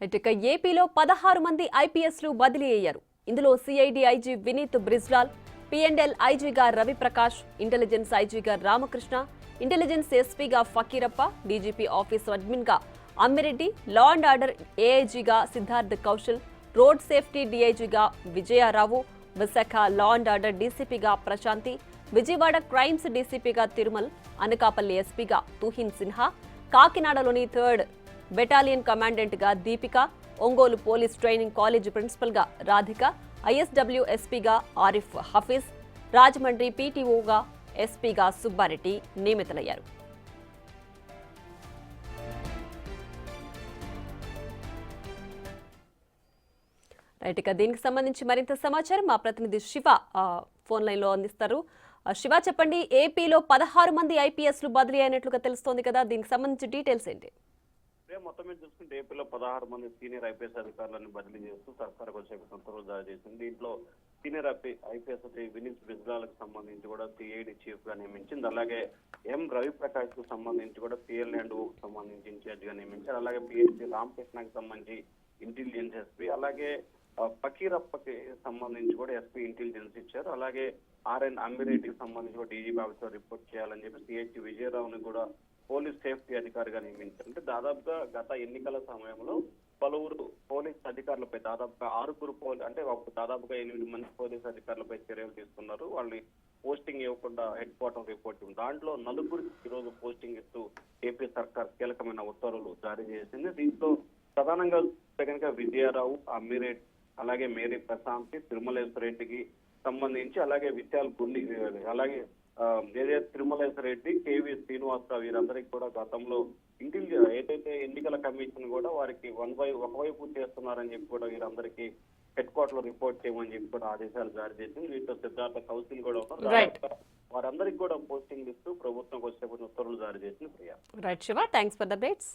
ఇక ఏపీలో 16 మంది ఐపీఎస్లు బదిలీ అయ్యారు. ఇందులో సిఐడి ఐజీ వినీత్ బ్రిజ్లాల్, పిఎండ్ఎల్ ఐజీగా రవిప్రకాష్, ఇంటెలిజెన్స్ ఐజీగా రామకృష్ణ, ఇంటెలిజెన్స్ ఎస్పీగా ఫకీరప్ప, డీజీపీ ఆఫీస్ అడ్మిన్గా అమ్మిరెడ్డి, లా అండ్ ఆర్డర్ ఏఐజీగా సిద్ధార్థ్ కౌశల్, రోడ్ సేఫ్టీ డీఐజీగా Vijaya Rao, Visakha law and order డీసీపీగా ప్రశాంతి, విజయవాడ క్రైమ్స్ డీసీపీగా తిరుమల్, అనకాపల్లి ఎస్పీగా తుహిన్ సిన్హా, కాకినాడలోని 3rd బెటాలియన్ కమాండెంట్గా Deepika, Ongole police training college ప్రిన్సిపల్గా రాధిక, ఐఎస్డబ్ల్యూ ఎస్పీగా ఆరిఫ్ హఫీజ్, రాజమండ్రి పీటీఓగా ఎస్పీగా సుబ్బారెడ్డి నియమితులయ్యారు. రైట్, ఇక దీనికి సంబంధించి మరింత సమాచారం మా ప్రతినిధి శివ ఫోన్ లైన్లో అందిస్తారు. శివ, చెప్పండి, ఏపీలో 16 మంది ఐపీఎస్లు బదిలీ అయినట్లుగా తెలుస్తోంది కదా, దీనికి సంబంధించి డీటెయిల్స్ ఏంటి? మొత్తం మీద చూసుకుంటే ఏపీలో 16 మంది సీనియర్ ఐపీఎస్ అధికారులను బదిలీ చేస్తూ సర్కార్ వచ్చే ఉత్తర్వులు జారీ చేసింది. దీంట్లో సీనియర్ ఐపీఎస్ వినీత్ బ్రిజ్లాలకు సంబంధించి కూడా సిఐడి చీఫ్ గా నియమించింది. అలాగే ఎం రవిప్రకాష్ కు సంబంధించి కూడా పిఎల్ అండ్ సంబంధించి ఇన్ఛార్జ్ గా నియమించారు. అలాగే పిహెచ్సి రామకృష్ణకి సంబంధించి ఇంటెలిజెన్స్ ఎస్పీ, అలాగే ఫకీరప్పకి సంబంధించి కూడా ఎస్పీ ఇంటెలిజెన్స్ ఇచ్చారు. అలాగే ఆర్ఎన్ అమ్మిరెడ్డికి సంబంధించి కూడా డీజీపీ ఆఫీసర్ రిపోర్ట్ చేయాలని చెప్పి సిహెచ్ విజయరావుని కూడా పోలీస్ సేఫ్టీ అధికారిగా నియమించారు. అంటే దాదాపుగా గత ఎన్నికల సమయంలో పలువురు పోలీస్ అధికారులపై దాదాపుగా 6 అంటే దాదాపుగా 8 మంది పోలీస్ అధికారులపై చర్యలు తీసుకున్నారు. వాళ్ళు పోస్టింగ్ ఇవ్వకుండా హెడ్ క్వార్టర్ రిపోర్ట్ ఉంది. దాంట్లో 4 ఈరోజు పోస్టింగ్ ఇస్తూ ఏపీ సర్కార్ కీలకమైన ఉత్తర్వులు జారీ చేసింది. దీంతో ప్రధానంగా కనుక విజయారావు, అమ్మిరెడ్డి, అలాగే మేరీ ప్రశాంతి, తిరుమలేశ్వరెడ్డికి సంబంధించి, అలాగే విశాల్ గుండి, అలాగే తిరుమలేశ్వరెడ్డి, కేవీ శ్రీనివాసరావు, వీరందరికీ కూడా గతంలో ఏదైతే ఎన్నికల కమిషన్ కూడా వారికి ఒకవైపు చేస్తున్నారని చెప్పి కూడా వీరందరికీ హెడ్ క్వార్టర్ లో రిపోర్ట్ చేయమని చెప్పి కూడా ఆదేశాలు జారీ చేసింది. వీటితో సిద్ధార్థ కౌశల్ కూడా ఉన్నారు. వారందరికీ కూడా పోస్టింగ్ ఇస్తూ ప్రభుత్వం వచ్చే ఉత్తర్వులు జారీ చేసింది. Priya. Right Shiva, thanks for the updates.